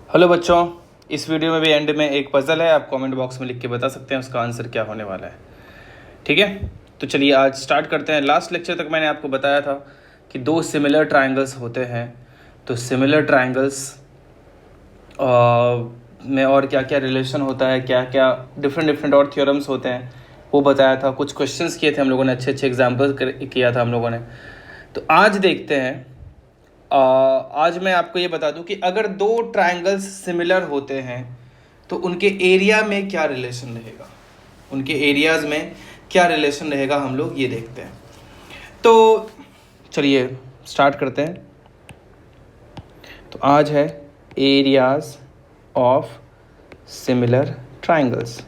Hello बच्चों, इस video में भी एंड में एक पजल है। आप कमेंट बॉक्स में लिख के बता सकते हैं उसका आंसर क्या होने वाला है। ठीक है, तो चलिए आज स्टार्ट करते हैं। लास्ट लेक्चर तक मैंने आपको बताया था कि दो सिमिलर ट्रायंगल्स होते हैं। तो सिमिलर ट्रायंगल्स में और क्या क्या रिलेशन होता है, क्या क्या डिफरेंट और थ्योरम्स होते हैं वो बताया था। कुछ क्वेश्चंस किए थे हम लोगों ने, अच्छे एग्जाम्पल किया था हम लोगों ने। तो आज देखते हैं। आज मैं आपको ये बता दूं कि अगर दो ट्रायंगल्स सिमिलर होते हैं तो उनके एरिया में क्या रिलेशन रहेगा, उनके एरियाज में क्या रिलेशन रहेगा, हम लोग ये देखते हैं। तो चलिए स्टार्ट करते हैं। तो आज है एरियाज ऑफ सिमिलर ट्रायंगल्स।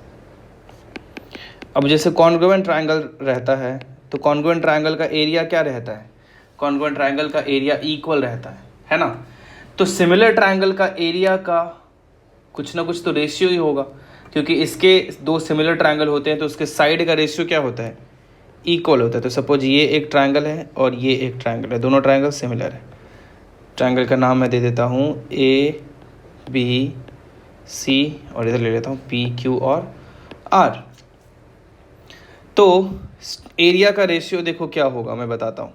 अब जैसे कॉन्ग्रुएंट ट्रायंगल रहता है तो कॉन्ग्रुएंट ट्रायंगल का एरिया क्या रहता है? कॉन्ग्रुएंट ट्रायंगल का एरिया इक्वल रहता है ना। तो सिमिलर ट्रायंगल का एरिया का कुछ ना कुछ तो रेशियो ही होगा, क्योंकि इसके दो सिमिलर ट्रायंगल होते हैं तो उसके साइड का रेशियो क्या होता है? इक्वल होता है। तो सपोज ये एक ट्रायंगल है और ये एक ट्रायंगल है, दोनों ट्रायंगल सिमिलर है। ट्रायंगल का नाम मैं दे देता हूँ ABC और इधर ले लेता हूँ PQ और R। तो एरिया का रेशियो देखो क्या होगा, मैं बताता हूँ।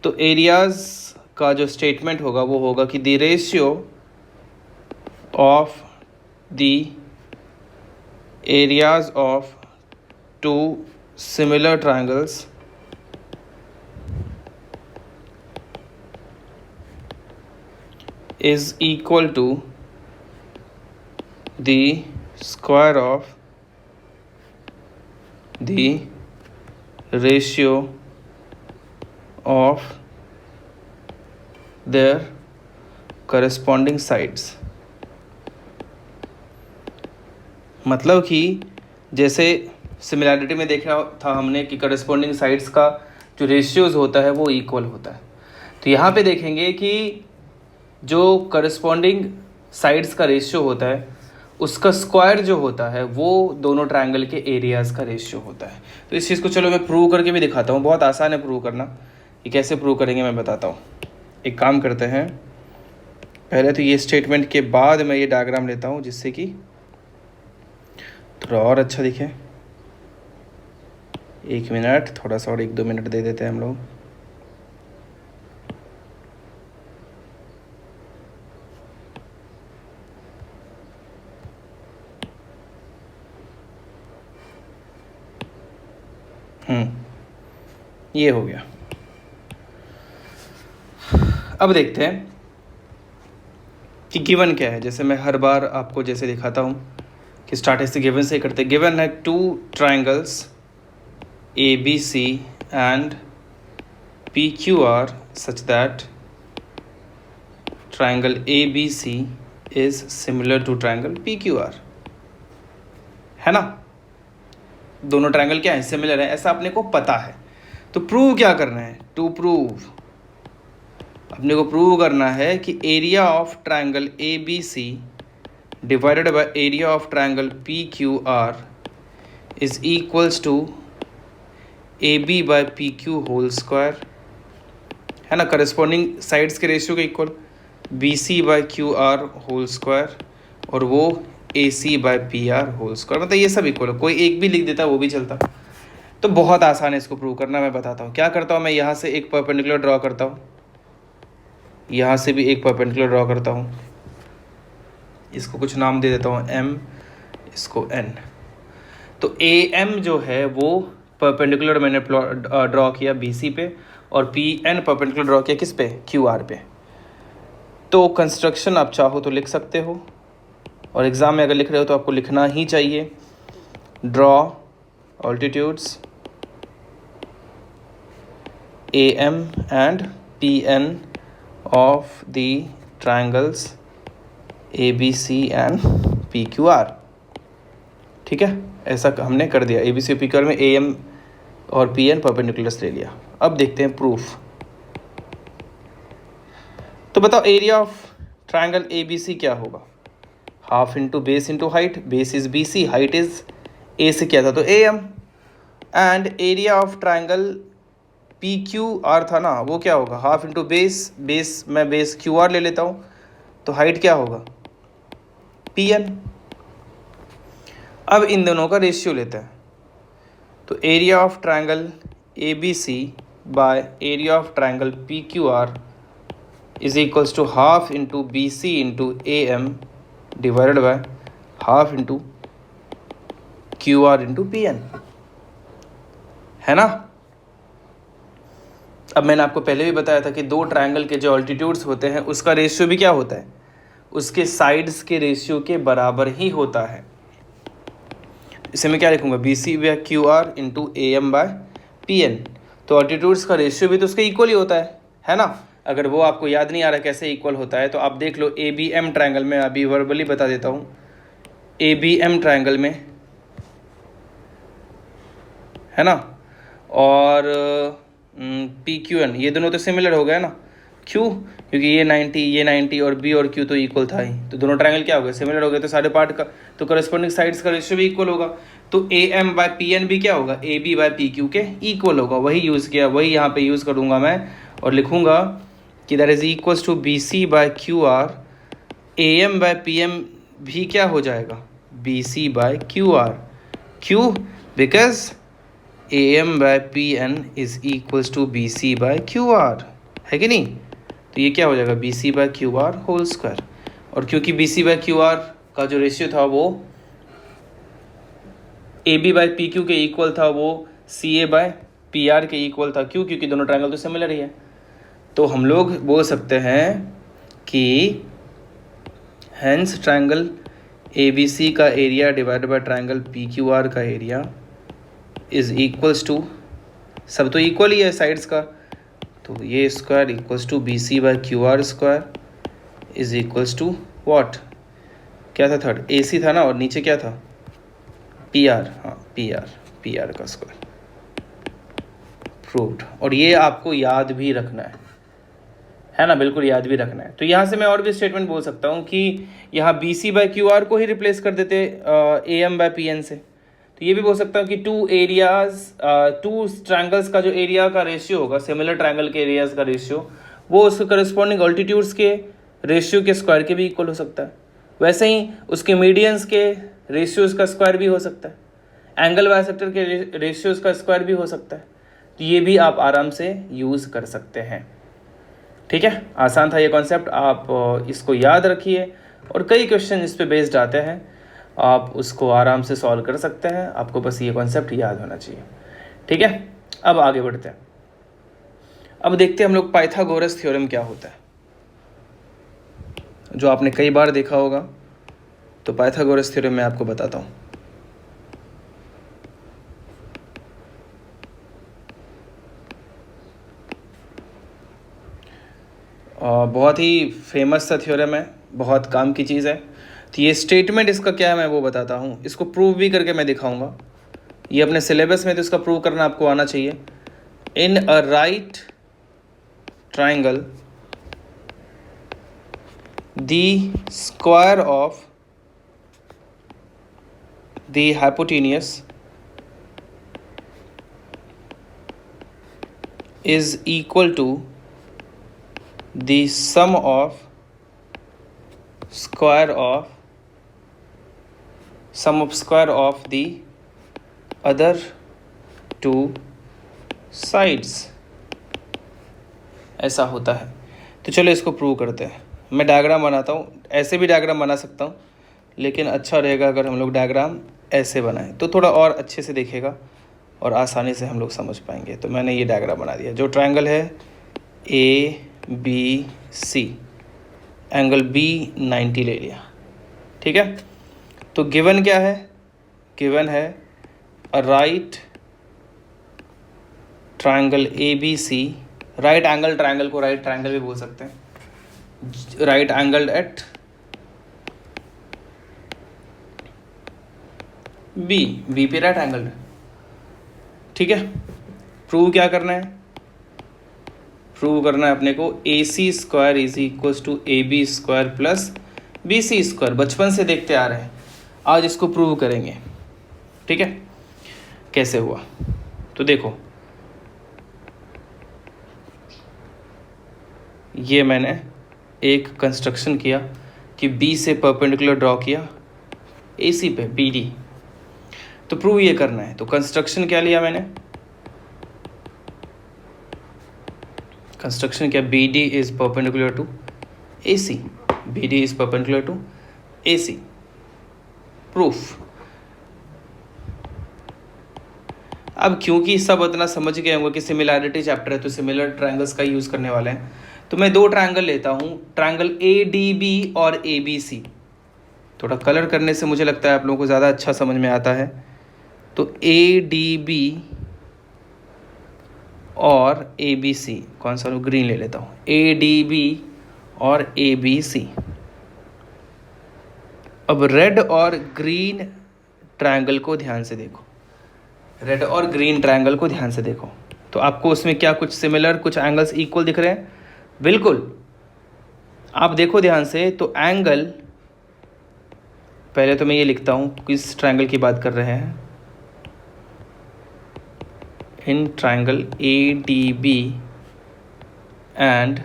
तो एरियाज का जो स्टेटमेंट होगा वो होगा कि the ratio of the areas of two similar triangles is equal to the square of the ratio of their corresponding sides। मतलब कि जैसे सिमिलैरिटी में देखा था हमने कि करस्पॉन्डिंग साइड्स का जो रेशियोज होता है वो इक्वल होता है। तो यहाँ पे देखेंगे कि जो करस्पॉन्डिंग साइड्स का रेशियो होता है उसका स्क्वायर जो होता है वो दोनों ट्रायंगल के एरियाज़ का रेशियो होता है। तो इस चीज़ को चलो मैं प्रूव करके भी दिखाता हूँ। बहुत आसान है प्रूव करना। ये कैसे प्रूव करेंगे मैं बताता हूँ। एक काम करते हैं, पहले तो ये स्टेटमेंट के बाद मैं ये डायग्राम लेता हूँ जिससे कि थोड़ा और अच्छा दिखे। 1 मिनट, थोड़ा सा और 1-2 मिनट दे देते हैं हम लोग। ये हो गया। अब देखते हैं कि गिवन क्या है। जैसे मैं हर बार आपको जैसे दिखाता हूँ कि स्टार्टिंग से गिवन से करते। गिवन है 2 triangles ABC and PQR such that triangle ABC is similar to triangle PQR, है ना। दोनों ट्रायंगल क्या है? सिमिलर है, ऐसा अपने को पता है। तो प्रूव क्या करना है? टू प्रूव अपने को प्रूव करना है कि area of triangle ABC divided by area of triangle PQR is equals to AB by PQ whole square, है ना। करस्पॉन्डिंग साइड्स के रेशियो के equal BC by QR whole square और वो AC by PR whole square. मतलब ये सब equal है, कोई एक भी लिख देता वो भी चलता। तो बहुत आसान है इसको प्रूव करना। मैं बताता हूँ क्या करता हूँ। मैं यहाँ से एक परपेंडिकुलर ड्रॉ करता हूँ, यहाँ से भी एक परपेंडिकुलर ड्रॉ करता हूँ। इसको कुछ नाम दे देता हूँ M, इसको N। तो AM जो है वो परपेंडिकुलर मैंने ड्रॉ किया BC पे और PN परपेंडिकुलर ड्रॉ किया किस पे? QR पे। तो कंस्ट्रक्शन आप चाहो तो लिख सकते हो, और एग्ज़ाम में अगर लिख रहे हो तो आपको लिखना ही चाहिए। Draw altitudes AM and PN of the triangles ABC and PQR। ठीक है, ऐसा हमने कर दिया। ABC और PQR में AM और PN परपेंडिकुलर्स ले लिया। अब देखते हैं प्रूफ। तो बताओ एरिया ऑफ ट्रायंगल ABC क्या होगा? Half into base into height. Base is BC, height is A से क्या था तो AM। And area of triangle PQR था ना, वो क्या होगा? हाफ इंटू बेस, बेस मैं बेस QR ले लेता हूँ तो हाइट क्या होगा? PN। अब इन दोनों का रेशियो लेते हैं, तो area of triangle ABC bye area of triangle PQR is equals to half into BC into AM divided by half into QR into PN, है ना। अब मैंने आपको पहले भी बताया था कि दो ट्रायंगल के जो ऑल्टीट्यूड्स होते हैं उसका रेशियो भी क्या होता है, उसके साइड्स के रेशियो के बराबर ही होता है। इसे मैं क्या लिखूंगा, BC by QR into AM by PN। तो ऑल्टीट्यूड्स का रेशियो भी तो उसका इक्वल ही होता है ना। अगर वो आपको याद नहीं आ रहा कैसे इक्वल होता है तो आप देख लो ABM ट्रायंगल में, अभी वर्बली बता देता हूँ। ABM ट्रायंगल में, है ना, और PQN ये दोनों तो सिमिलर हो गए ना। क्यों? क्योंकि ये 90 और B और Q तो इक्वल था ही, तो दोनों ट्रायंगल क्या हो गए, सिमिलर हो गए। तो सारे पार्ट का तो करस्पॉन्डिंग साइड्स का रेशियो भी इक्वल होगा। तो AM बाय PN भी क्या होगा, AB बाय PQ के इक्वल होगा। वही यूज़ किया, वही यहाँ पे यूज़ करूँगा मैं और लिखूँगा कि that is equals to BC by QR। AM by PM भी क्या हो जाएगा, BC बाय QR। क्यों? Because AM by PN is equals to BC by QR, है कि नहीं। तो ये क्या हो जाएगा, BC by QR whole square. और क्योंकि BC बाय QR का जो रेशियो था वो AB बाय PQ के इक्वल था, वो CA बाय PR के इक्वल था। क्यों? क्योंकि दोनों ट्रायंगल तो सिमिलर ही है। तो हम लोग बोल सकते हैं कि हेंस ट्रायंगल ABC का area divided by triangle PQR का एरिया इज इक्वल्स टू, सब तो इक्वल ही है साइड्स का, तो ये square equals to BC by QR square is equals to what, क्या था थर्ड, AC था ना, और नीचे क्या था PR, हाँ PR का स्क्वायर। प्रूव्ड। और ये आपको याद भी रखना है ना, बिल्कुल याद भी रखना है। तो यहाँ से मैं और भी स्टेटमेंट बोल सकता हूँ कि यहाँ BC बाय QR को ही रिप्लेस कर देते AM बाय PN से। तो ये भी बोल सकता हूँ कि टू ट्रायंगल्स का जो एरिया का रेशियो होगा, सिमिलर ट्रायंगल के एरियाज का रेशियो, वो उसके करस्पॉन्डिंग ऑल्टीट्यूड्स के रेशियो के स्क्वायर के भी इक्वल हो सकता है। वैसे ही उसके मीडियंस के रेशियोज का स्क्वायर भी हो सकता है, एंगल बाइसेक्टर के रेशियोज का स्क्वायर भी हो सकता है। तो ये भी आप आराम से यूज़ कर सकते हैं। ठीक है, आसान था ये कॉन्सेप्ट, आप इसको याद रखिए और कई क्वेश्चन इस पे बेस्ड आते हैं, आप उसको आराम से सॉल्व कर सकते हैं। आपको बस ये कॉन्सेप्ट याद होना चाहिए। ठीक है, अब आगे बढ़ते हैं। अब देखते हैं हम लोग पाइथागोरस थ्योरम क्या होता है, जो आपने कई बार देखा होगा। तो पाइथागोरस थ्योरम मैं आपको बताता हूँ। बहुत ही फेमस सा थ्योरम है, बहुत काम की चीज़ है। तो ये स्टेटमेंट इसका क्या है मैं वो बताता हूँ, इसको प्रूव भी करके मैं दिखाऊंगा। ये अपने सिलेबस में तो इसका प्रूव करना आपको आना चाहिए। In a right triangle the square of the hypotenuse is equal to the sum of square of the other two sides, ऐसा होता है। तो चलो इसको प्रूव करते हैं। मैं डायग्राम बनाता हूँ, ऐसे भी डायग्राम बना सकता हूँ, लेकिन अच्छा रहेगा अगर हम लोग डायग्राम ऐसे बनाएं तो थोड़ा और अच्छे से दिखेगा और आसानी से हम लोग समझ पाएंगे। तो मैंने ये डायग्राम बना दिया। जो ट्रायंगल है ABC, एंगल B 90 ले लिया। ठीक है, तो गिवन क्या है, गिवन है a right triangle ABC। Right angle triangle को राइट ट्रायंगल भी बोल सकते हैं। राइट एंगल एट B पे राइट एंगल है। ठीक है, प्रूव क्या करना है, प्रूव करना है अपने को AC square is equal to AB square plus BC square. बचपन से देखते आ रहे हैं, आज इसको प्रूव करेंगे। ठीक है, कैसे हुआ तो देखो, ये मैंने एक कंस्ट्रक्शन किया कि बी से परपेंडिकुलर ड्रॉ किया ए सी पे बी डी, तो प्रूव ये करना है। तो कंस्ट्रक्शन क्या लिया मैंने, कंस्ट्रक्शन क्या, B D is perpendicular to A C, B D is perpendicular to A C, proof. अब क्योंकि सब इतना समझ गए होंगे कि सिमिलैरिटी चैप्टर है तो सिमिलर ट्रायंगल्स का यूज़ करने वाले हैं, तो मैं दो ट्रायंगल लेता हूँ, ट्रायंगल ए डी बी और ए बी सी। थोड़ा कलर करने से मुझे लगता है आप लोगों को ज़्यादा अच्छा समझ में आता है। तो ए डी बी और ए बी सी, कौन सा ग्रीन ले लेता हूँ, ए डी बी और ए बी सी। अब रेड और ग्रीन ट्रायंगल को ध्यान से देखो, रेड और ग्रीन ट्रायंगल को ध्यान से देखो, तो आपको उसमें क्या कुछ सिमिलर, कुछ एंगल्स इक्वल दिख रहे हैं? बिल्कुल। आप देखो ध्यान से, तो एंगल, पहले तो मैं ये लिखता हूँ किस ट्रायंगल की बात कर रहे हैं, in triangle A D B and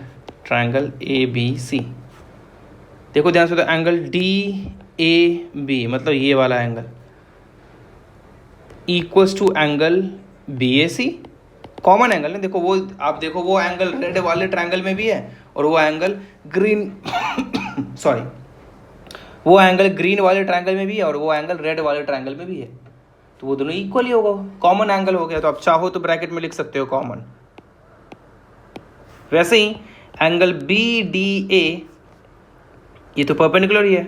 triangle A B C. देखो ध्यान से, तो एंगल डी ए बी मतलब ये वाला angle equals to angle B A C, common angle है। देखो वो, आप देखो वो एंगल रेड वाले ट्रायंगल में भी है और वो एंगल ग्रीन सॉरी, वो एंगल ग्रीन वाले ट्रायंगल में भी है और वो एंगल रेड वाले ट्रायंगल में भी है, तो वो दोनों इक्वल ही होगा, कॉमन एंगल हो गया। तो आप चाहो तो ब्रैकेट में लिख सकते हो कॉमन। वैसे ही एंगल बी डी ए, ये तो परपेंडिकुलर ही है,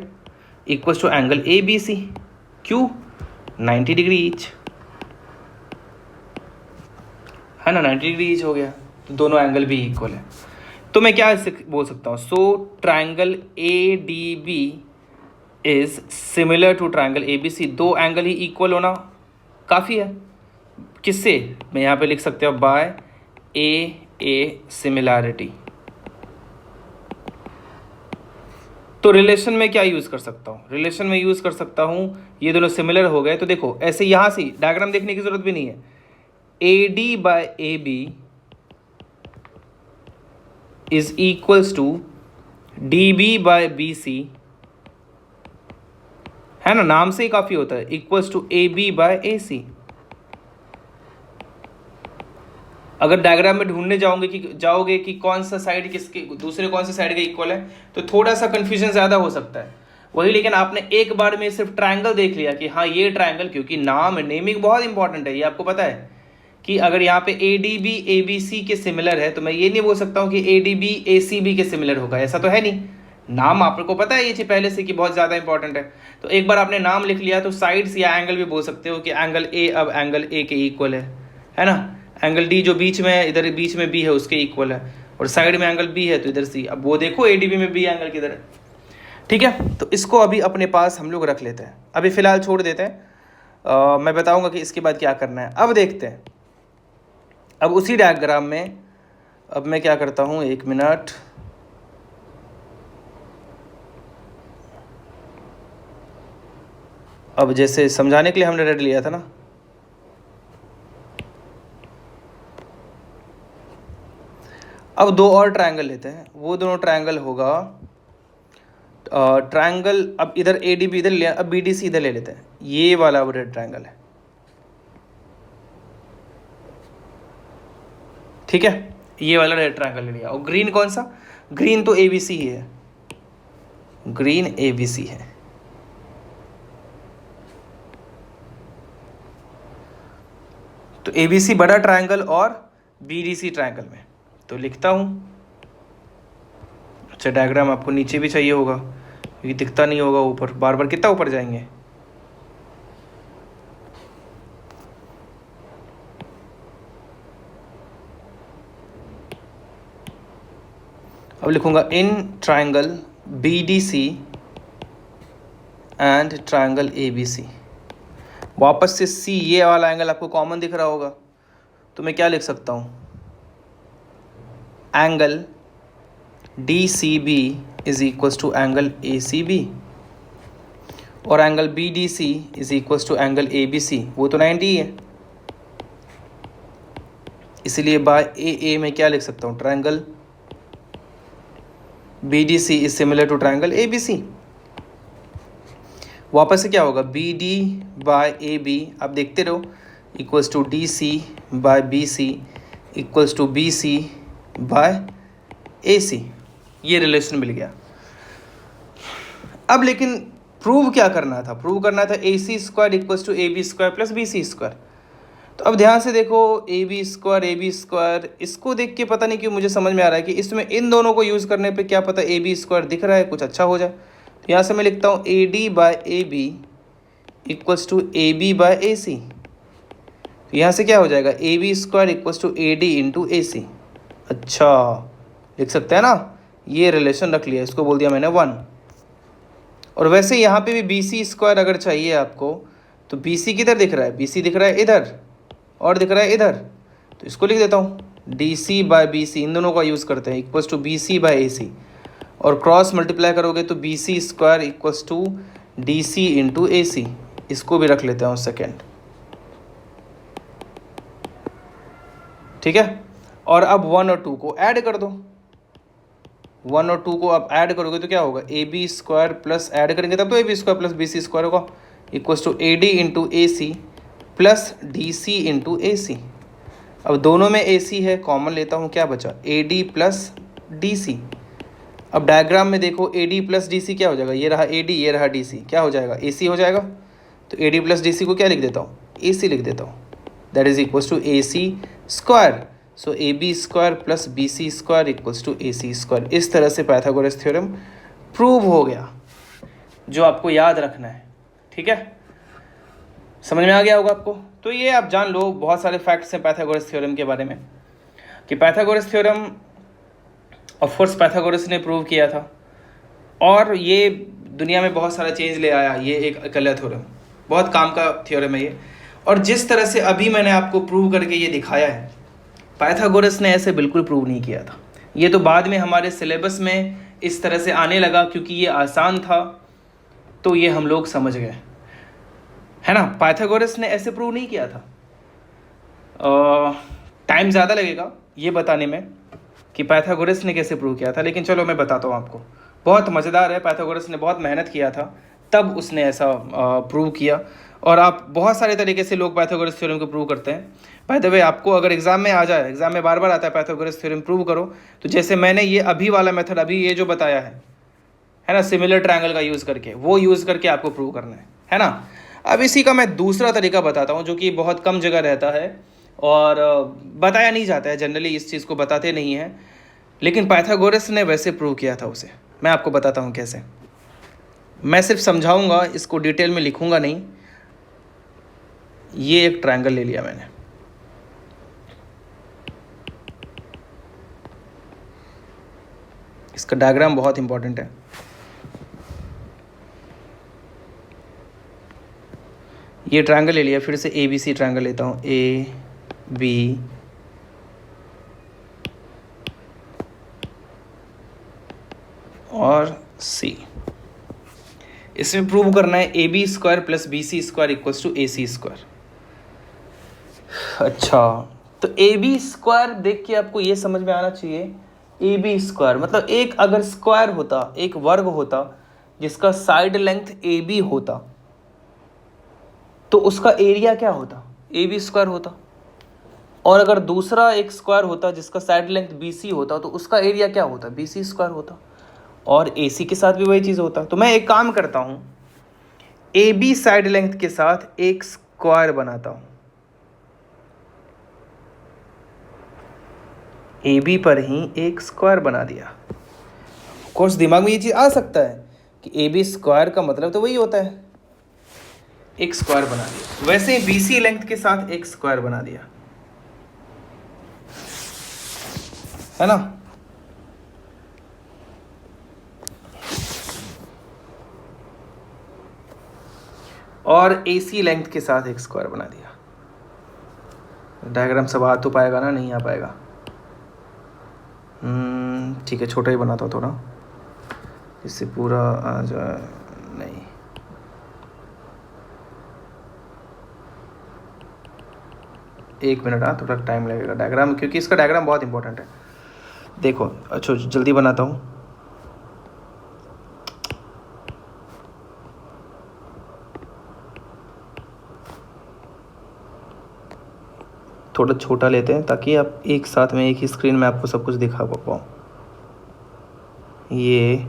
equals to angle A B C, क्यों, 90 डिग्री ईच है ना, 90 डिग्री ईच हो गया, तो दोनों एंगल भी इक्वल है। तो मैं क्या बोल सकता हूँ, सो triangle A D B is similar to triangle A B C. दो एंगल ही इक्वल होना काफ़ी है। किससे, मैं यहाँ पे लिख सकते हो बाय ए सिमिलैरिटी। तो रिलेशन में क्या यूज़ कर सकता हूँ, रिलेशन में यूज़ कर सकता हूँ, ये दोनों सिमिलर हो गए तो देखो ऐसे यहाँ से डायग्राम देखने की ज़रूरत भी नहीं है, A D by A B is equals to D B by B C, है ना, नाम से ही काफ़ी होता है, equals to A B by A C. अगर डायग्राम में ढूंढने जाओगे कि कौन सा साइड किसके दूसरे कौन सा साइड का इक्वल है, तो थोड़ा सा कंफ्यूजन ज़्यादा हो सकता है वही। लेकिन आपने एक बार में सिर्फ ट्रायंगल देख लिया कि हाँ ये ट्रायंगल, क्योंकि नेमिंग बहुत इंपॉर्टेंट है, ये आपको पता है कि अगर यहाँ पे A D B A B C के सिमिलर है तो मैं ये नहीं बोल सकता हूँ कि A D B A C B के सिमिलर होगा, ऐसा तो है नहीं। नाम आपको पता है ये चीज़ पहले से कि बहुत ज़्यादा इंपॉर्टेंट है, तो एक बार आपने नाम लिख लिया तो साइड्स या एंगल भी बोल सकते हो कि एंगल ए अब एंगल ए के इक्वल है ना, एंगल डी जो बीच में है, इधर बीच में बी है उसके इक्वल है, और साइड में एंगल बी है तो इधर सी। अब वो देखो ए डी बी में बी एंगल किधर है, ठीक है। तो इसको अभी अपने पास हम लोग रख लेते हैं, अभी फ़िलहाल छोड़ देते हैं। मैं बताऊंगा कि इसके बाद क्या करना है। अब देखते हैं, अब उसी डायग्राम में अब मैं क्या करता हूँ, एक मिनट, अब जैसे समझाने के लिए हमने रेड लिया था ना, अब दो और ट्रायंगल लेते हैं, वो दोनों ट्रायंगल होगा ट्रायंगल, अब इधर ए डी बी इधर लिया, अब बी डी सी इधर ले लेते हैं, ये वाला वो रेड ट्रायंगल है, ठीक है, ये वाला रेड ट्रायंगल ले लिया। और ग्रीन कौन सा, ग्रीन तो ए बी सी ही है, ग्रीन ए बी सी है। तो ए बी सी बड़ा ट्रायंगल और बी डी सी ट्रायंगल में, तो लिखता हूँ। अच्छा डायग्राम आपको नीचे भी चाहिए होगा क्योंकि दिखता नहीं होगा ऊपर, बार बार कितना ऊपर जाएंगे। अब लिखूंगा in triangle B D C and triangle A B C. वापस से सी, ये वाला एंगल आपको कॉमन दिख रहा होगा, तो मैं क्या लिख सकता हूँ, angle D C B is equals to angle A C B, और angle B D C is equals to angle A B C, वो तो 90 ही है, इसलिए बाय ए में क्या लिख सकता हूँ, triangle BDC is similar to triangle ABC। वापस से क्या होगा, BD बाय AB, आप देखते रहो, equals to DC by BC equals to BC by AC। ये रिलेशन मिल गया। अब लेकिन प्रूव क्या करना था, प्रूव करना था AC square equals to AB square plus BC square. तो अब ध्यान से देखो, AB स्क्वायर, इसको देख के पता नहीं क्यों मुझे समझ में आ रहा है कि इसमें इन दोनों को यूज़ करने पे क्या पता AB स्क्वायर दिख रहा है, कुछ अच्छा हो जाए। तो यहाँ से मैं लिखता हूँ AD by AB equals to AB by AC। तो यहाँ से क्या हो जाएगा, AB square equals to AD into AC। अच्छा, लिख सकते हैं ना, ये रिलेशन रख लिया, इसको बोल दिया मैंने 1। और वैसे यहाँ पे भी BC स्क्वायर अगर चाहिए आपको, तो BC किधर दिख रहा है, BC दिख रहा है इधर और दिख रहा है इधर, तो इसको लिख देता हूँ DC बाय BC, इन दोनों का यूज़ करते हैं, equals to BC by AC। और क्रॉस मल्टीप्लाई करोगे तो BC square equals to DC into AC। इसको भी रख लेते हैं सेकेंड, ठीक है। और अब 1 और 2 को ऐड कर दो, 1 और 2 को आप ऐड करोगे तो क्या होगा, AB स्क्वायर प्लस ऐड करेंगे तब तो AB square plus BC square होगा, equals to AD into AC plus DC into AC। अब दोनों में AC है, कॉमन लेता हूँ, क्या बचा, AD प्लस DC। अब डायग्राम में देखो, AD प्लस DC क्या हो जाएगा, ये रहा AD, ये रहा DC, क्या हो जाएगा, AC हो जाएगा। तो AD प्लस DC को क्या लिख देता हूँ, AC लिख देता हूँ, that is equals to AC square. So AB square plus BC square equals to AC square. इस तरह से पाइथागोरस थ्योरम प्रूव हो गया, जो आपको याद रखना है, ठीक है। समझ में आ गया होगा आपको। तो ये आप जान लो, बहुत सारे फैक्ट्स हैं पाइथागोरस थ्योरम के बारे में, कि Pythagoras theorem of course Pythagoras ने प्रूव किया था, और ये दुनिया में बहुत सारा चेंज ले आया। ये एक अकेला थ्योरम, बहुत काम का थ्योरम है ये। और जिस तरह से अभी मैंने आपको प्रूव करके ये दिखाया है, पाइथागोरस ने ऐसे बिल्कुल प्रूव नहीं किया था। ये तो बाद में हमारे सिलेबस में इस तरह से आने लगा, क्योंकि ये आसान था तो ये हम लोग समझ गए, है ना। पाइथागोरस ने ऐसे प्रूव नहीं किया था। टाइम ज़्यादा लगेगा ये बताने में कि पाइथागोरस ने कैसे प्रूव किया था, लेकिन चलो मैं बताता हूँ आपको। बहुत मज़ेदार है, पाइथागोरस ने बहुत मेहनत किया था तब उसने ऐसा प्रूव किया। और आप बहुत सारे तरीके से लोग पाइथागोरस थ्योरम को प्रूव करते हैं। बाय द वे, आपको अगर एग्जाम में आ जाए, एग्जाम में बार बार आता है पाइथागोरस थ्योरम प्रूव करो, तो जैसे मैंने ये अभी वाला मेथड, अभी ये जो बताया है ना, सिमिलर ट्रायंगल का यूज़ करके, वो यूज़ करके आपको प्रूव करना है ना। अब इसी का मैं दूसरा तरीका बताता हूँ, जो कि बहुत कम जगह रहता है और बताया नहीं जाता है, जनरली इस चीज़ को बताते नहीं हैं, लेकिन पाइथागोरस ने वैसे प्रूव किया था उसे। मैं आपको बताता हूँ कैसे। मैं सिर्फ समझाऊंगा, इसको डिटेल में लिखूंगा नहीं। ये एक ट्रायंगल ले लिया मैंने, इसका डायग्राम बहुत इंपॉर्टेंट है। ये ट्रायंगल ले लिया, फिर से ABC ट्रायंगल लेता हूँ, AB और C। इसमें प्रूव करना है AB square plus BC square equals to AC square. अच्छा, तो AB स्क्वायर देख के आपको ये समझ में आना चाहिए, AB स्क्वायर मतलब एक अगर स्क्वायर होता, एक वर्ग होता जिसका साइड लेंथ AB होता, तो उसका एरिया क्या होता, AB स्क्वायर होता। और अगर दूसरा एक स्क्वायर होता जिसका साइड लेंथ BC होता, तो उसका एरिया क्या होता, BC स्क्वायर होता। और AC के साथ भी वही चीज़ होता। तो मैं एक काम करता हूँ, AB साइड लेंथ के साथ एक स्क्वायर बनाता हूँ, AB पर ही एक स्क्वायर बना दिया। कोर्स दिमाग में ये चीज़ आ सकता है कि AB स्क्वायर का मतलब तो वही होता है, एक स्क्वायर बना दिया। वैसे ही BC लेंथ के साथ एक स्क्वायर बना दिया, है ना। और AC लेंथ के साथ एक स्क्वायर बना दिया। डायग्राम सब आ तो पाएगा ना, नहीं आ पाएगा। ठीक है, छोटा ही बनाता हूँ थोड़ा, इससे पूरा आ जाए। नहीं, एक मिनट, थोड़ा टाइम लगेगा डायग्राम, क्योंकि इसका डायग्राम बहुत इंपॉर्टेंट है। देखो, अच्छा जल्दी बनाता हूँ। थोड़ा छोटा लेते हैं ताकि आप एक साथ में एक ही स्क्रीन में आपको सब कुछ दिखा पाऊँ। ये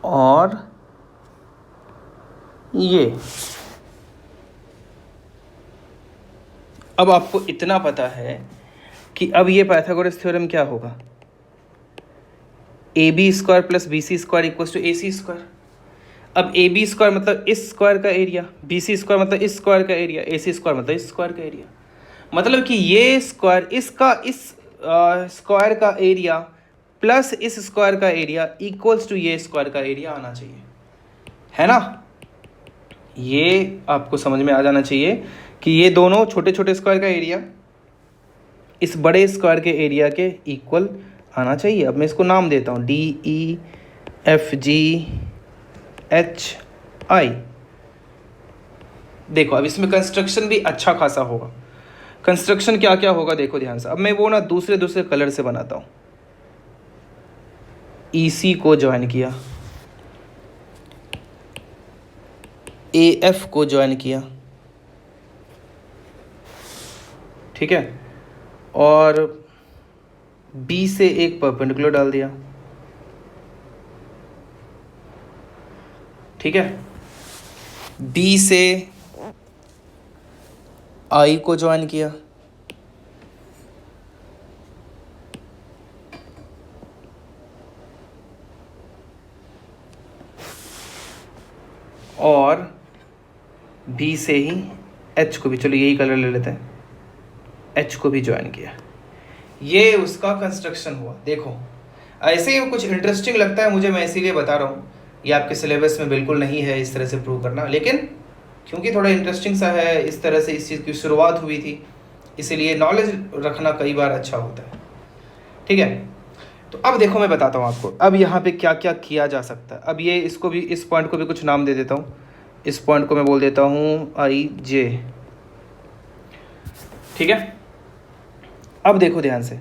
और ये। अब आपको इतना पता है कि अब ये पाइथागोरस थ्योरम क्या होगा, A B square plus B C square equals to A C square. अब ए बी स्क्वायर मतलब इस स्क्वायर का एरिया, बी सी स्क्वायर मतलब इस स्क्वायर का एरिया, ए सी स्क्वायर मतलब इस स्क्वायर का एरिया। मतलब कि ये स्क्वायर इसका इस स्क्वायर का एरिया प्लस इस स्क्वायर का एरिया इक्वल्स टू ये स्क्वायर का एरिया आना चाहिए, है ना। ये आपको समझ में आ जाना चाहिए कि ये दोनों छोटे छोटे स्क्वायर का एरिया इस बड़े स्क्वायर के एरिया के इक्वल आना चाहिए। अब मैं इसको नाम देता हूँ D E F G H I. देखो अब इसमें कंस्ट्रक्शन भी अच्छा खासा होगा। कंस्ट्रक्शन क्या क्या होगा देखो ध्यान से। अब मैं वो ना दूसरे दूसरे कलर से बनाता हूँ। ई सी को ज्वाइन किया, ए एफ को ज्वाइन किया, ठीक है, और बी से एक परपेंडिकुलर डाल दिया, ठीक है। डी से आई को ज्वाइन किया, और बी से ही एच को भी, चलो यही कलर ले लेते हैं, एच को भी ज्वाइन किया। ये उसका कंस्ट्रक्शन हुआ। देखो ऐसे ही कुछ इंटरेस्टिंग लगता है मुझे, मैं इसीलिए बता रहा हूँ। ये आपके सिलेबस में बिल्कुल नहीं है इस तरह से प्रूव करना, लेकिन क्योंकि थोड़ा इंटरेस्टिंग सा है, इस तरह से इस चीज़ की शुरुआत हुई थी, इसीलिए नॉलेज रखना कई बार अच्छा होता है, ठीक है। तो अब देखो मैं बताता हूँ आपको अब यहाँ पे क्या क्या किया जा सकता है। अब ये इसको भी, इस पॉइंट को भी कुछ नाम दे देता हूँ। इस पॉइंट को मैं बोल देता हूँ आई जे, ठीक है। अब देखो ध्यान से,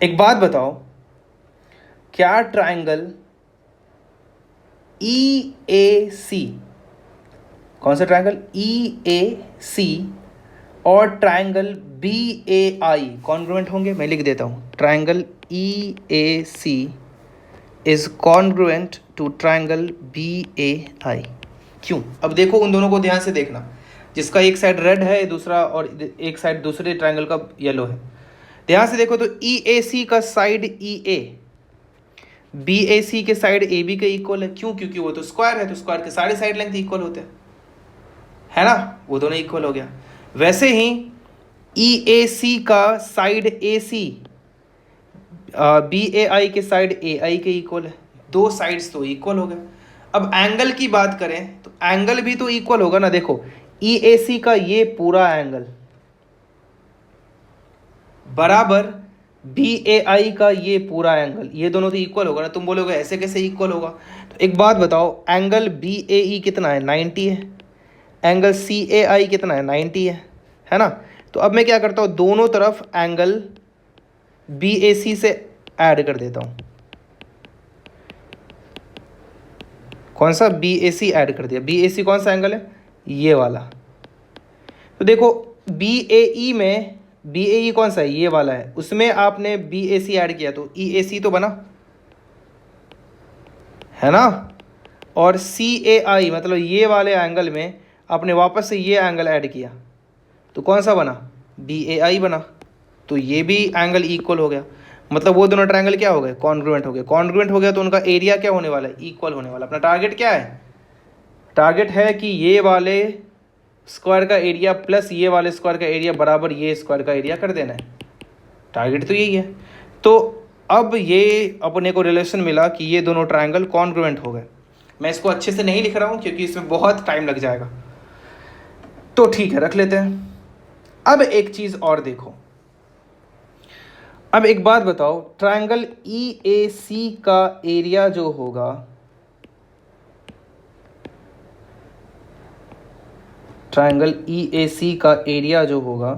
एक बात बताओ, क्या ट्रायंगल ई ए सी, कौन सा ट्रायंगल ई ए सी और triangle B A I congruent होंगे? मैं लिख देता हूँ, triangle E A C is congruent to triangle B A I. क्यों? अब देखो उन दोनों को ध्यान से देखना, जिसका एक साइड रेड है दूसरा, और एक साइड दूसरे ट्रायंगल का येलो है। ध्यान से देखो तो ई ए सी का side E A B A सी के साइड ए बी के इक्वल है। क्यों? क्योंकि वो तो स्क्वायर है, तो स्क्वायर के सारे साइड लेंथ इक्वल होते हैं, है ना, वो दोनों इक्वल हो गया। वैसे ही ई ए सी का side A C B A आई के साइड ए आई के इक्वल है, दो साइड्स तो इक्वल हो गए। अब एंगल की बात करें तो एंगल भी तो इक्वल होगा ना। देखो ई ए सी का ये पूरा एंगल बराबर बी ए आई का ये पूरा एंगल, ये दोनों तो इक्वल होगा ना। तुम बोलोगे ऐसे कैसे इक्वल होगा? तो एक बात बताओ, एंगल बी ए ई कितना है? 90 है। एंगल सी ए आई कितना है? 90 है ना। तो अब मैं क्या करता हूँ, दोनों तरफ एंगल बी ए सी से ऐड कर देता हूँ। कौन सा? बी ए सी ऐड कर दिया। बी ए सी कौन सा एंगल है? ये वाला। तो देखो बी ए ई में, बी ए ई कौन सा है? ये वाला है, उसमें आपने बी ए सी ऐड किया तो ई ए सी तो बना, है ना। और सी ए आई मतलब ये वाले एंगल में आपने वापस से ये एंगल ऐड किया तो कौन सा बना? बी ए आई बना। तो ये भी एंगल इक्वल हो गया, मतलब वो दोनों ट्रायंगल क्या हो गए? कॉन्ग्रुएंट हो गए। कॉन्ग्रुएंट हो गया तो उनका एरिया क्या होने वाला है? इक्वल होने वाला। अपना टारगेट क्या है? टारगेट है कि ये वाले स्क्वायर का एरिया प्लस ये वाले स्क्वायर का एरिया बराबर ये स्क्वायर का एरिया कर देना है। टारगेट तो यही है। तो अब ये अपने को रिलेशन मिला कि ये दोनों ट्रायंगल कॉन्ग्रुएंट हो गए। मैं इसको अच्छे से नहीं लिख रहा हूँ क्योंकि इसमें बहुत टाइम लग जाएगा, तो ठीक है रख लेते हैं। अब एक चीज़ और देखो, अब एक बात बताओ, ट्रायंगल ई ए सी का एरिया जो होगा, ट्रायंगल ई ए सी का एरिया जो होगा,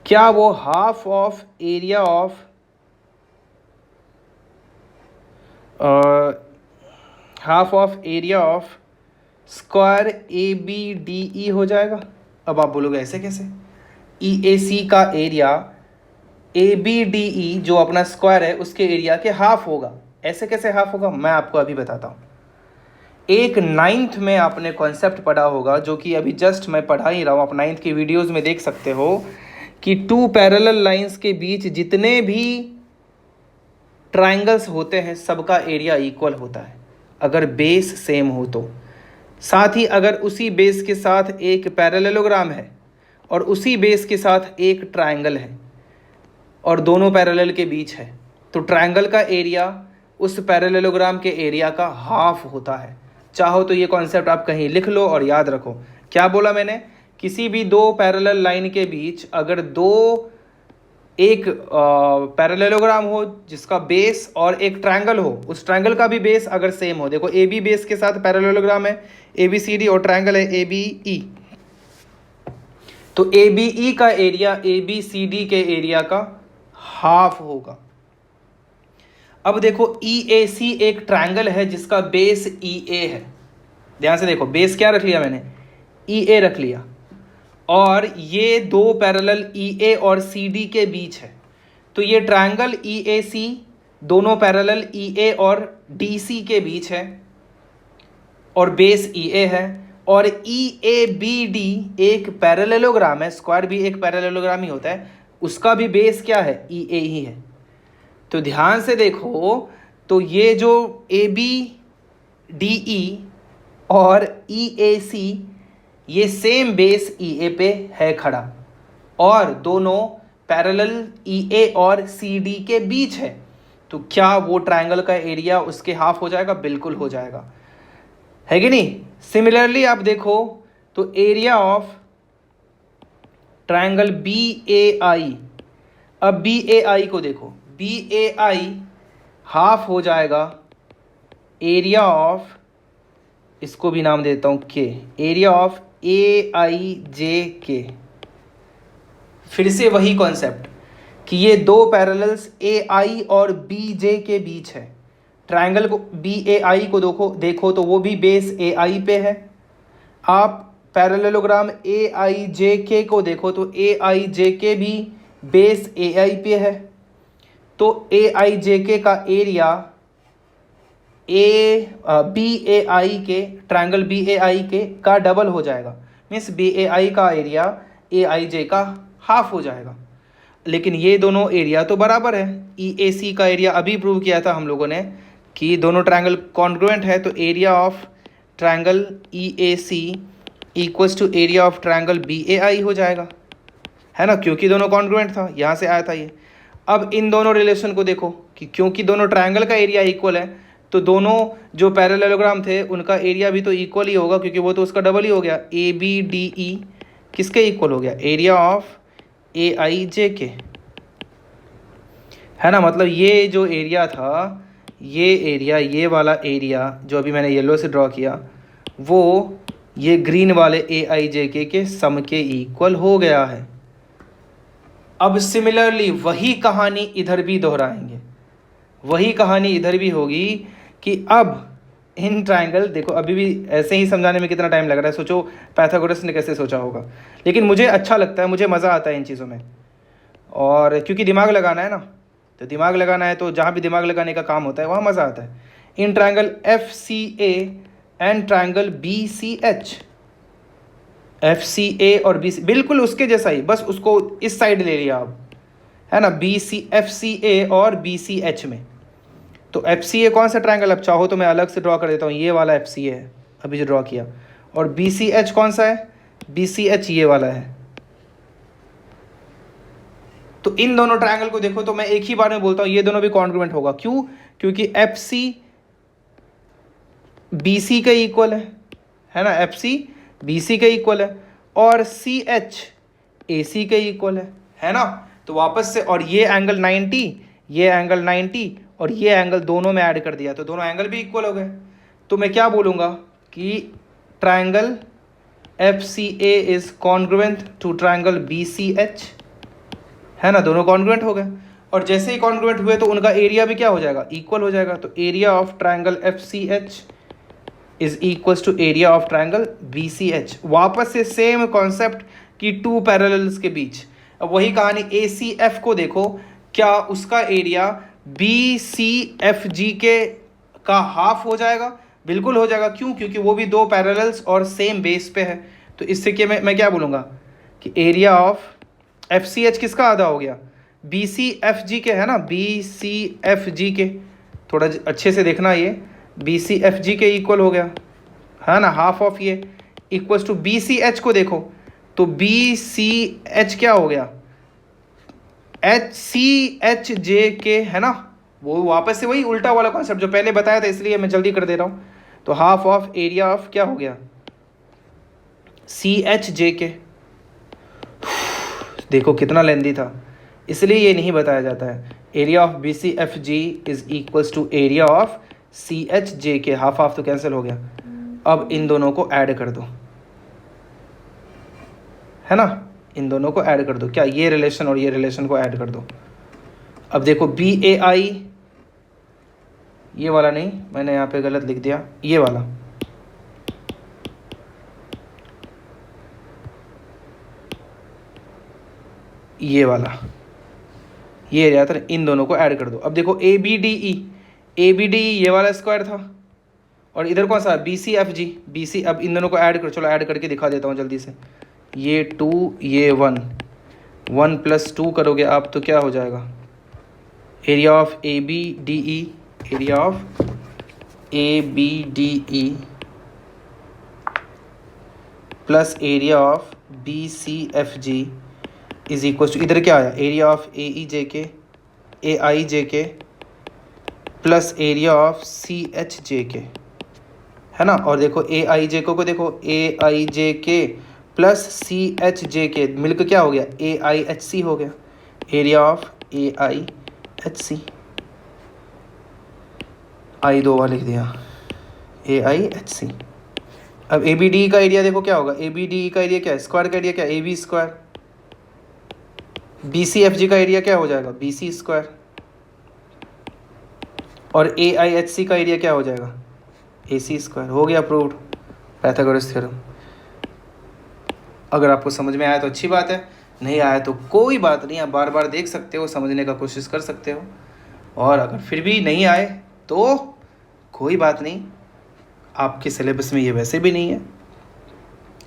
क्या वो half of area of half of area of square A B D E हो जाएगा। अब आप बोलोगे ऐसे कैसे, ई ए सी का area A B D E जो अपना स्क्वायर है उसके एरिया के हाफ होगा, ऐसे कैसे हाफ होगा, मैं आपको अभी बताता हूँ। एक नाइन्थ में आपने कॉन्सेप्ट पढ़ा होगा, जो कि अभी जस्ट मैं पढ़ा ही रहा हूँ, आप नाइन्थ की वीडियोज़ में देख सकते हो कि टू पैरेलल लाइंस के बीच जितने भी ट्राइंगल्स होते हैं सबका एरिया इक्वल होता है अगर बेस सेम हो तो। साथ ही अगर उसी बेस के साथ एक पैरेललोग्राम है और उसी बेस के साथ एक ट्राइंगल है और दोनों पैरेलल के बीच है, तो ट्राइंगल का एरिया उस पैरेललोग्राम के एरिया का हाफ होता है। चाहो तो ये कॉन्सेप्ट आप कहीं लिख लो और याद रखो। क्या बोला मैंने, किसी भी दो पैरेलल लाइन के बीच अगर एक पैरेललोग्राम हो जिसका बेस और एक ट्रायंगल हो, उस ट्रायंगल का भी बेस अगर सेम हो, देखो ए बी बेस के साथ पैरेललोग्राम है ए बी सी डी और ट्रायंगल है ए बी ई, तो ए बी ई का area A B C D के एरिया का हाफ होगा। अब देखो ई ए सी एक ट्रायंगल है जिसका बेस ई ए है, ध्यान से देखो बेस क्या रख लिया मैंने, ई ए रख लिया, और ये दो पैरेलल ई ए और सी डी के बीच है, तो ये ट्रायंगल ई ए सी दोनों पैरेलल ई ए और डी सी के बीच है और बेस ई ए है, और ई ए बी डी एक पैरेललोग्राम है, स्क्वायर भी एक पैरेललोग्राम ही होता है, उसका भी बेस क्या है, ई ए ही है। तो ध्यान से देखो, तो ये जो ए बी डी ई और ई ए सी ये सेम बेस ई ए पे है खड़ा और दोनों पैरेलल ई ए और सी डी के बीच है, तो क्या वो ट्रायंगल का एरिया उसके हाफ हो जाएगा, बिल्कुल हो जाएगा, है कि नहीं। सिमिलरली आप देखो तो area of triangle B A आई, अब बी ए आई को देखो, बी ए आई हाफ हो जाएगा एरिया ऑफ, इसको भी नाम देता हूं के, area of A I J के। फिर से वही कॉन्सेप्ट कि ये दो पैरेलल्स ए आई और बी जे के बीच है, ट्रायंगल को बी ए आई को देखो तो वो भी बेस ए आई पे है। आप पैरेललोग्राम ए आई जे के को देखो तो ए आई जे के भी बेस ए आई पे है, तो ए आई जे के का एरिया बी ए आई के, ट्रायंगल बी ए आई के का डबल हो जाएगा, मीन्स बी ए आई का एरिया ए आई जे का हाफ हो जाएगा। लेकिन ये दोनों एरिया तो बराबर है, ई ए सी का एरिया अभी प्रूव किया था हम लोगों ने कि दोनों ट्रायंगल कॉन्ग्रुएंट है, तो area of triangle E A C equals to area of triangle B A I हो जाएगा, है ना, क्योंकि दोनों कॉन्ग्रुएंट था, यहाँ से आया था ये। अब इन दोनों रिलेशन को देखो कि क्योंकि दोनों ट्रायंगल का एरिया इक्वल है, तो दोनों जो पैरेललोग्राम थे उनका एरिया भी तो इक्वल ही होगा, क्योंकि वो तो उसका डबल ही हो गया, ए बी डी ई किसके इक्वल हो गया, area of A I J K, है ना। मतलब ये जो एरिया था, ये एरिया, ये वाला एरिया जो अभी मैंने येलो से ड्रॉ किया, वो ये ग्रीन वाले ए आई जे के सम के इक्वल हो गया है। अब सिमिलरली वही कहानी इधर भी दोहराएंगे, वही कहानी इधर भी होगी कि अब इन ट्रायंगल, देखो अभी भी ऐसे ही समझाने में कितना टाइम लग रहा है, सोचो पाइथागोरस ने कैसे सोचा होगा, लेकिन मुझे अच्छा लगता है, मुझे मज़ा आता है इन चीज़ों में, और क्योंकि दिमाग लगाना है ना, तो दिमाग लगाना है, तो जहाँ भी दिमाग लगाने का काम होता है वहाँ मज़ा आता है। In triangle F C A and triangle B C H, F C A और बी सी बिल्कुल उसके जैसा ही, बस उसको इस साइड ले लिया आप, है ना, B C F C A और बी सी एच में। तो एफ सी ए कौन सा ट्रायंगल, अब चाहो तो मैं अलग से ड्रॉ कर देता हूँ, ये वाला एफ सी ए है अभी जो ड्रॉ किया, और बी सी एच कौन सा है, बी सी एच ये वाला है। तो इन दोनों ट्रायंगल को देखो तो मैं एक ही बार में बोलता हूँ ये दोनों भी कॉन्ग्रुएंट होगा, क्यों, क्योंकि एफ सी बी सी के इक्वल है ना, एफ सी बी सी के इक्वल है, और सी एच ए सी के इक्वल है ना। तो वापस से, और ये एंगल 90, ये एंगल 90 और ये एंगल दोनों में ऐड कर दिया, तो दोनों एंगल भी इक्वल हो गए। तो मैं क्या बोलूँगा कि triangle F C A is congruent to triangle B C H, है ना, दोनों कॉन्ग्रुएंट हो गए, और जैसे ही कॉन्ग्रुएंट हुए तो उनका एरिया भी क्या हो जाएगा, इक्वल हो जाएगा। तो area of triangle F C H is equals to area of triangle B C H. वापस से सेम कॉन्सेप्ट कि टू पैरेलल्स के बीच। अब वही कहानी, ए सी एफ को देखो, क्या उसका area B C F G के का हाफ हो जाएगा? बिल्कुल हो जाएगा। क्यों? क्योंकि वो भी दो पैरेलल्स और सेम बेस पे है। तो इससे क्या मैं क्या बोलूँगा कि area of F C H किसका आधा हो गया? बी सी एफ जी के, है ना, बी सी एफ जी के। थोड़ा अच्छे से देखना, ये बी सी एफ जी के इक्वल हो गया, है ना, हाफ ऑफ ये equals to B C H को देखो तो बी सी एच क्या हो गया? H C H J K, है ना। वो वापस से वही उल्टा वाला कॉन्सेप्ट जो पहले बताया था, इसलिए मैं जल्दी कर दे रहा हूँ। तो हाफ ऑफ एरिया ऑफ क्या हो गया? सी एच जे के। देखो कितना लेंदी था, इसलिए ये नहीं बताया जाता है। Area of B C F G is equals to area of C H J K. Half half तो कैंसिल हो गया। अब इन दोनों को ऐड कर दो, है ना, इन दोनों को ऐड कर दो। क्या ये रिलेशन और ये रिलेशन को ऐड कर दो। अब देखो बी ए आई, ये वाला नहीं, मैंने यहाँ पे गलत लिख दिया, ये वाला, ये वाला, ये एरिया था, इन दोनों को ऐड कर दो। अब देखो A B D E, A B D E ये वाला स्क्वायर था, और इधर कौन सा? B C F G, B C. अब इन दोनों को ऐड करो, चलो ऐड करके दिखा देता हूँ जल्दी से। ये 2, ये 1, 1 + 2 करोगे आप तो क्या हो जाएगा? Area of A B D E, area of A B D E plus area of B C F G is equal to, इधर क्या आया? एरिया ऑफ ए ई जे के, ए I J K plus area of C H J K, है ना। और देखो ए I जे को देखो, ए I J K plus C H J के मिलकर क्या हो गया? ए आई एच सी हो गया। Area of A I H C, I दो बार लिख दिया, ए आई एच सी। अब ए बी डी का एरिया देखो क्या होगा? ए बी डी का एरिया क्या है? स्क्वायर का एरिया क्या है? A B square. B C F G का एरिया क्या हो जाएगा? B C square. और ए आई एच सी का एरिया क्या हो जाएगा? ए सी स्क्वायर। हो गया प्रूव्ड, पाइथागोरस थ्योरम। अगर आपको समझ में आया तो अच्छी बात है, नहीं आया तो कोई बात नहीं, आप बार बार देख सकते हो, समझने का कोशिश कर सकते हो। और अगर फिर भी नहीं आए तो कोई बात नहीं, आपके सिलेबस में ये वैसे भी नहीं है।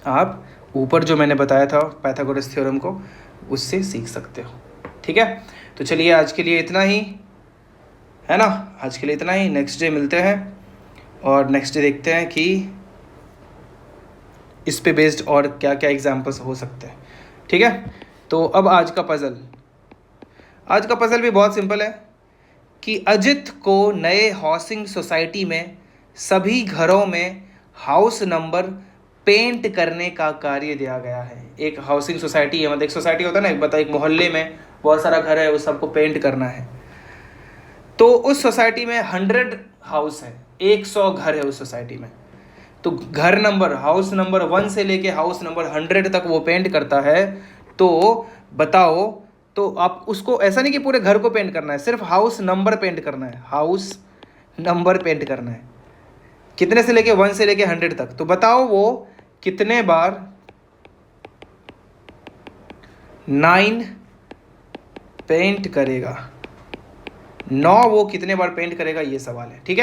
आप ऊपर जो मैंने बताया था पाइथागोरस थ्योरम को, उससे सीख सकते हो। ठीक है, तो चलिए आज के लिए इतना ही, है ना, आज के लिए इतना ही। नेक्स्ट डे मिलते हैं और नेक्स्ट डे देखते हैं कि इस पे बेस्ड और क्या क्या एग्जाम्पल्स हो सकते हैं। ठीक है, तो अब आज का पज़ल भी बहुत सिंपल है कि अजित को नए हाउसिंग सोसाइटी में सभी घरों में हाउस नंबर पेंट करने का कार्य दिया गया है। एक हाउसिंग सोसाइटी है, मतलब एक सोसाइटी होता है ना, एक मोहल्ले में बहुत सारा घर है, उस सबको पेंट करना है। तो उस सोसाइटी में 100 हाउस है, 100 घर है उस सोसाइटी में। तो घर नंबर, हाउस नंबर 1 से लेके हाउस नंबर 100 तक वो पेंट करता है। तो बताओ, तो आप उसको ऐसा नहीं कि पूरे घर को पेंट करना है, सिर्फ हाउस नंबर पेंट करना है, हाउस नंबर पेंट करना है। कितने से लेके 1 से लेके 100 तक। तो बताओ वो कितने बार 9 पेंट करेगा? 9 वो कितने बार पेंट करेगा, ये सवाल है। ठीक है।